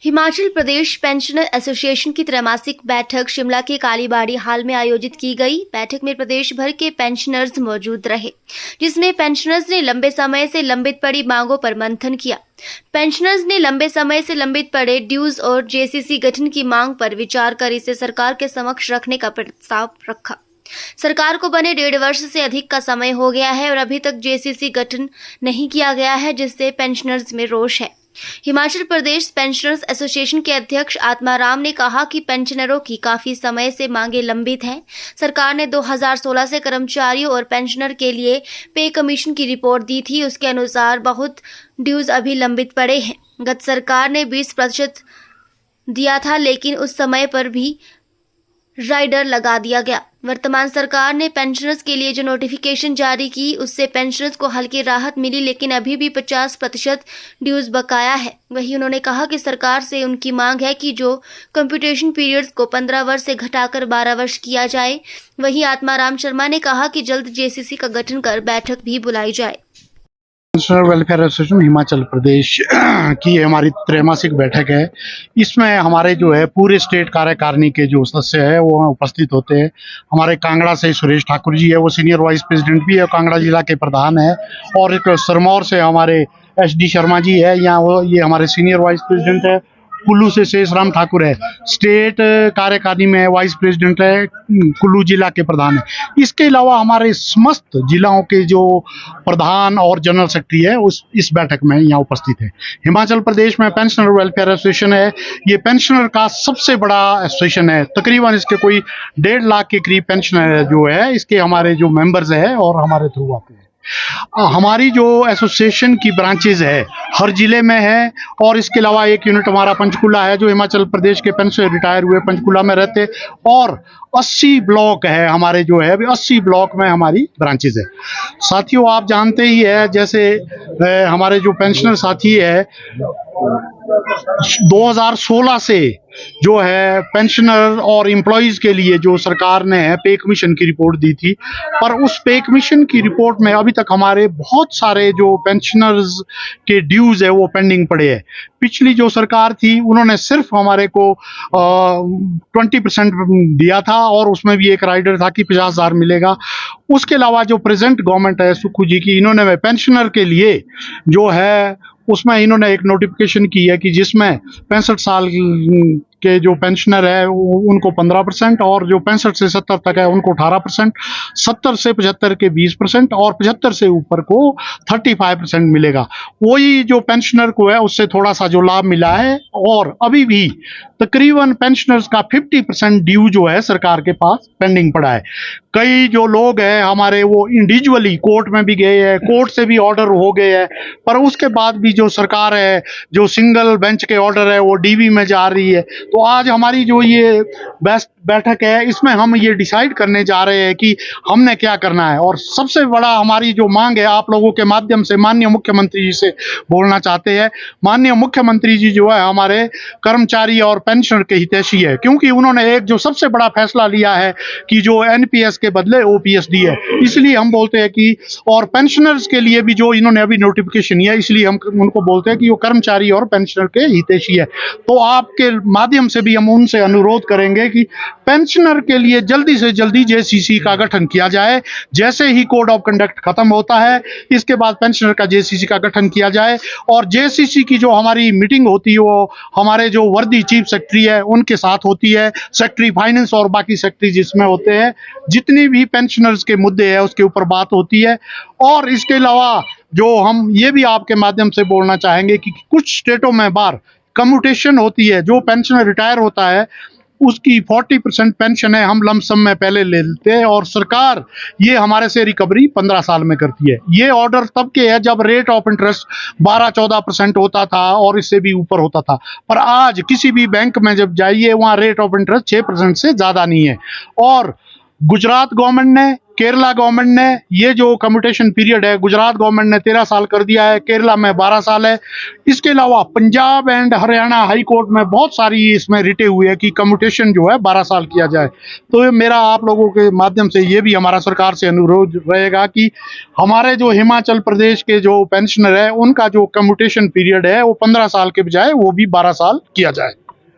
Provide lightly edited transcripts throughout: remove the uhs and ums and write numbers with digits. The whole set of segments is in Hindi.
हिमाचल प्रदेश पेंशनर एसोसिएशन की त्रैमासिक बैठक शिमला के कालीबाड़ी हाल में आयोजित की गई। बैठक में प्रदेश भर के पेंशनर्स मौजूद रहे, जिसमें पेंशनर्स ने लंबे समय से लंबित पड़ी मांगों पर मंथन किया। पेंशनर्स ने लंबे समय से लंबित पड़े ड्यूज और जेसीसी गठन की मांग पर विचार कर इसे सरकार के समक्ष रखने का प्रस्ताव रखा। सरकार को बने 1.5 वर्ष से अधिक का समय हो गया है और अभी तक जेसीसी गठन नहीं किया गया है, जिससे पेंशनर्स में रोष है। हिमाचल प्रदेश पेंशनर्स एसोसिएशन के अध्यक्ष आत्माराम ने कहा कि पेंशनरों की काफी समय से मांगे लंबित हैं। सरकार ने 2016 से कर्मचारियों और पेंशनर के लिए पे कमीशन की रिपोर्ट दी थी। उसके अनुसार बहुत ड्यूज अभी लंबित पड़े हैं। गत सरकार ने 20% दिया था, लेकिन उस समय पर भी राइडर लगा दिया गया। वर्तमान सरकार ने पेंशनर्स के लिए जो नोटिफिकेशन जारी की, उससे पेंशनर्स को हल्की राहत मिली, लेकिन अभी भी 50% ड्यूज बकाया है। वहीं उन्होंने कहा कि सरकार से उनकी मांग है कि जो कंप्यूटेशन पीरियड्स को 15 वर्ष से घटाकर 12 वर्ष किया जाए। वहीं आत्माराम शर्मा ने कहा कि जल्द जेसीसी का गठन कर बैठक भी बुलाई जाए। Pensioner welfare association Himachal Pradesh की हमारी त्रैमासिक बैठक है। इसमें हमारे जो है पूरे स्टेट कार्यकारिणी के जो सदस्य है वो उपस्थित होते हैं। हमारे कांगड़ा से सुरेश ठाकुर जी है, वो सीनियर वाइस प्रेसिडेंट भी है, कांगड़ा जिला के प्रधान है। और एक सिरमौर से हमारे SD शर्मा जी है, यहाँ वो ये हमारे सीनियर वाइस प्रेसिडेंट है। कुल्लू से शेष राम ठाकुर है, स्टेट कार्यकारिणी में वाइस प्रेसिडेंट है, कुल्लू जिला के प्रधान है। इसके अलावा हमारे समस्त जिलाओं के जो प्रधान और जनरल सेक्रेटरी है उस इस बैठक में यहाँ उपस्थित है। हिमाचल प्रदेश में पेंशनर वेलफेयर एसोसिएशन है, ये पेंशनर का सबसे बड़ा एसोसिएशन है। तकरीबन इसके कोई 1.5 लाख के करीब पेंशनर जो है इसके हमारे जो मेंबर्स है और हमारे थ्रू आते हैं। हमारी जो एसोसिएशन की ब्रांचेज है हर जिले में है, और इसके अलावा एक यूनिट हमारा पंचकुला है, जो हिमाचल प्रदेश के पेंशन रिटायर हुए पंचकुला में रहते, और 80 ब्लॉक है हमारे जो है, अभी 80 ब्लॉक में हमारी ब्रांचेज है। साथियों, आप जानते ही है जैसे हमारे जो पेंशनर साथी है 2016 से जो है पेंशनर और एम्प्लॉइज के लिए जो सरकार ने पे कमीशन की रिपोर्ट दी थी, पर उस पे कमीशन की रिपोर्ट में अभी तक हमारे बहुत सारे जो पेंशनर्स के ड्यूज है वो पेंडिंग पड़े हैं। पिछली जो सरकार थी उन्होंने सिर्फ हमारे को 20% दिया था, और उसमें भी एक राइडर था कि 50,000 मिलेगा। उसके अलावा जो प्रेजेंट गवर्नमेंट है सुक्खू जी की, इन्होंने पेंशनर के लिए जो है उसमें इन्होंने एक नोटिफिकेशन की है कि जिसमें 65 साल के जो पेंशनर है उनको 15%, और जो 65 से 70 तक है उनको 18%, 70 से 75 के 20%, और 75 से ऊपर को 35% मिलेगा। वही जो पेंशनर को है उससे थोड़ा सा जो लाभ मिला है, और अभी भी तकरीबन पेंशनर्स का 50% ड्यू जो है सरकार के पास पेंडिंग पड़ा है। कई जो लोग हैं हमारे वो इंडिविजुअली कोर्ट में भी गए हैं, कोर्ट से भी ऑर्डर हो गए हैं, पर उसके बाद भी जो सरकार है जो सिंगल बेंच के ऑर्डर है वो DV में जा रही है। तो आज हमारी जो ये बेस्ट बैठक है इसमें हम ये डिसाइड करने जा रहे हैं कि हमने क्या करना है। और सबसे बड़ा हमारी जो मांग है, आप लोगों के माध्यम से माननीय मुख्यमंत्री जी से बोलना चाहते हैं। माननीय मुख्यमंत्री जी जो है हमारे कर्मचारी और पेंशनर के हितैषी है, क्योंकि उन्होंने एक जो सबसे बड़ा फैसला लिया है कि जो NPS के बदले OPS दी है। इसलिए हम बोलते हैं कि, और पेंशनर्स के लिए भी जो इन्होंने अभी नोटिफिकेशन दिया, इसलिए हम उनको बोलते हैं कि वो कर्मचारी और पेंशनर के हितैषी है। तो आपके माध्यम से भी हम उनसे अनुरोध करेंगे कि पेंशनर के लिए जल्दी से जल्दी JCC का गठन किया जाए। जैसे ही कोड ऑफ कंडक्ट खत्म होता है इसके बाद पेंशनर का JCC का गठन किया जाए, और JCC की जो हमारी मीटिंग होती है वो हमारे जो वर्दी चीफ सेक्रेटरी है उनके साथ होती है, सेक्रेटरी फाइनेंस और बाकी सेक्रेटरी जिसमें होते हैं, जितनी भी पेंशनर्स के मुद्दे हैं उसके ऊपर बात होती है। और इसके अलावा जो हम ये भी आपके माध्यम से बोलना चाहेंगे कि कुछ स्टेटों में बार कम्यूटेशन होती है, जो पेंशनर रिटायर होता है उसकी 40% पेंशन है हम लमसम में पहले ले लेते हैं, और सरकार ये हमारे से रिकवरी 15 साल में करती है। ये ऑर्डर तब के है जब रेट ऑफ इंटरेस्ट 12-14% होता था और इससे भी ऊपर होता था, पर आज किसी भी बैंक में जब जाइए वहाँ रेट ऑफ इंटरेस्ट 6% से ज़्यादा नहीं है। और गुजरात गवर्नमेंट ने, केरला गवर्नमेंट ने ये जो कम्यूटेशन पीरियड है, गुजरात गवर्नमेंट ने 13 साल कर दिया है, केरला में 12 साल है। इसके अलावा Punjab and Haryana high court में बहुत सारी इसमें रिटे हुई है कि कम्यूटेशन जो है 12 साल किया जाए। तो ये मेरा आप लोगों के माध्यम से ये भी हमारा सरकार से अनुरोध रहेगा कि हमारे जो हिमाचल प्रदेश के जो पेंशनर है उनका जो कम्यूटेशन पीरियड है वो 15 साल के बजाय वो भी 12 साल किया जाए।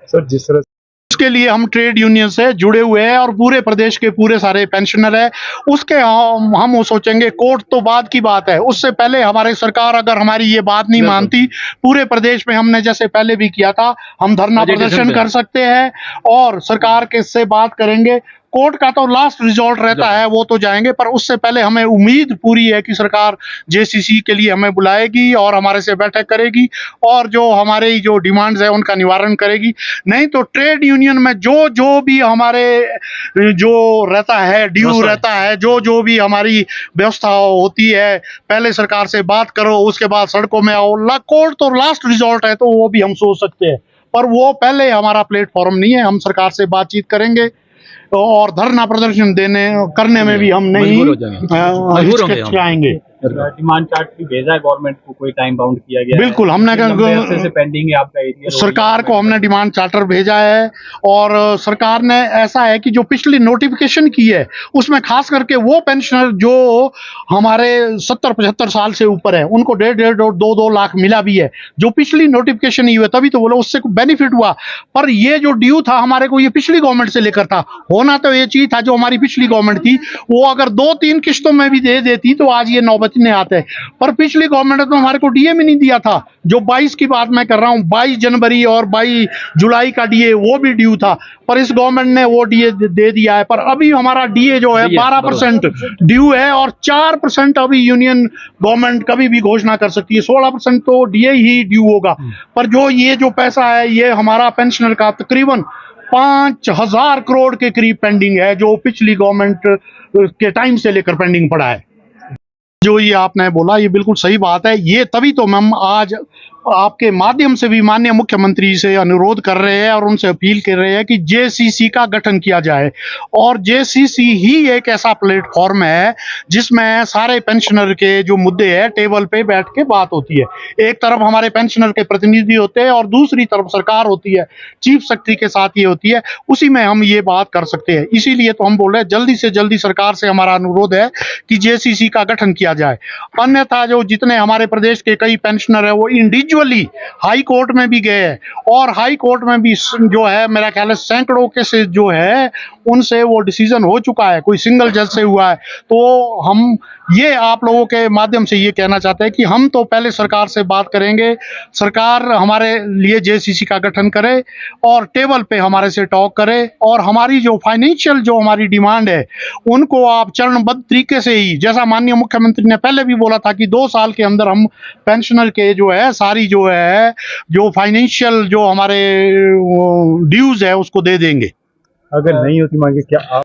सर, जिस तरह उसके लिए हम ट्रेड यूनियन से जुड़े हुए हैं और पूरे प्रदेश के पूरे सारे पेंशनर है। उसके हम वो सोचेंगे, कोर्ट तो बाद की बात है, उससे पहले हमारी सरकार अगर हमारी ये बात नहीं मानती, पूरे प्रदेश में हमने जैसे पहले भी किया था, हम धरना प्रदर्शन कर सकते हैं और सरकार के से बात करेंगे। कोर्ट का तो लास्ट रिजॉल्ट रहता है, वो तो जाएंगे, पर उससे पहले हमें उम्मीद पूरी है कि सरकार जेसीसी के लिए हमें बुलाएगी और हमारे से बैठक करेगी और जो हमारे जो डिमांड्स है उनका निवारण करेगी। नहीं तो ट्रेड यूनियन में जो भी हमारे जो रहता है ड्यू रहता है, जो भी हमारी व्यवस्था होती है, पहले सरकार से बात करो, उसके बाद सड़कों में आओ। कोर्ट तो लास्ट रिजॉल्ट है, तो वो भी हम सोच सकते हैं, पर वो पहले हमारा प्लेटफॉर्म नहीं है। हम सरकार से बातचीत करेंगे और धरना प्रदर्शन करने में भी हम नहीं हिचकिचाएंगे। डिमांड चार्ट भी भेजा है गवर्नमेंट को, कोई टाइम बाउंड किया गया बिल्कुल, हमने से पेंडिंग है आपका एरिया। सरकार को हमने डिमांड चार्टर भेजा है और सरकार ने ऐसा है कि जो पिछली नोटिफिकेशन की है उसमें खास करके वो पेंशनर जो हमारे 70-75 साल से ऊपर है उनको 1.5 और 2 लाख मिला भी है। जो पिछली नोटिफिकेशन ही हुई तभी तो बोलो उससे बेनिफिट हुआ, पर ये जो ड्यू था हमारे को, ये पिछली गवर्नमेंट से लेकर था। होना तो ये चीज था जो हमारी पिछली गवर्नमेंट थी वो अगर 2-3 किस्तों में भी दे देती तो आज ये नौबत नहीं आते, पर पिछली गवर्नमेंट ने तो हमारे को डीए भी नहीं दिया था। जो 22 की बात मैं कर रहा हूं, 22 जनवरी और 22 जुलाई का डीए वो भी ड्यू था, पर इस गवर्नमेंट ने वो डीए दे दिया है। पर अभी हमारा डीए जो है 12% ड्यू है और 4% अभी यूनियन गवर्नमेंट कभी भी घोषणा कर सकती है। 16% तो डीए ही ड्यू होगा, पर जो ये जो पैसा है ये हमारा पेंशनर का तकरीबन 5,000 करोड़ के करीब पेंडिंग है, जो पिछली गवर्नमेंट के टाइम से लेकर पेंडिंग पड़ा है। जो ये आपने बोला ये बिल्कुल सही बात है। ये तभी तो हम आज आपके माध्यम से भी माननीय मुख्यमंत्री से अनुरोध कर रहे हैं और उनसे अपील कर रहे हैं कि जेसीसी का गठन किया जाए। और जेसीसी ही एक ऐसा प्लेटफॉर्म है जिसमें सारे पेंशनर के जो मुद्दे हैं टेबल पे बैठ के बात होती है। एक तरफ हमारे पेंशनर के प्रतिनिधि होते हैं और दूसरी तरफ सरकार होती है, चीफ सेक्रेटरी के साथ ये होती है, उसी में हम ये बात कर सकते हैं। इसीलिए तो हम बोल रहे हैं जल्दी से जल्दी सरकार से हमारा अनुरोध है कि जेसीसी का गठन किया जाए। अन्यथा जो जितने हमारे प्रदेश के कई पेंशनर है वो इंडिविजुअली हाई कोर्ट में भी गए हैं और हाई कोर्ट में भी जो है मेरा ख्याल है सैकड़ों केसेस जो है उनसे वो डिसीजन हो चुका है, कोई सिंगल जज से हुआ है। तो हम ये आप लोगों के माध्यम से ये कहना चाहते हैं कि हम तो पहले सरकार से बात करेंगे, सरकार हमारे लिए जेसीसी का गठन करे और टेबल पे हमारे से टॉक करे और हमारी जो फाइनेंशियल जो हमारी डिमांड है उनको आप चरणबद्ध तरीके से ही, जैसा माननीय मुख्यमंत्री ने पहले भी बोला था कि 2 साल के अंदर हम पेंशनर के जो है सारी जो है जो फाइनेंशियल जो हमारे ड्यूज है उसको दे देंगे। अगर नहीं होती मांगे क्या आप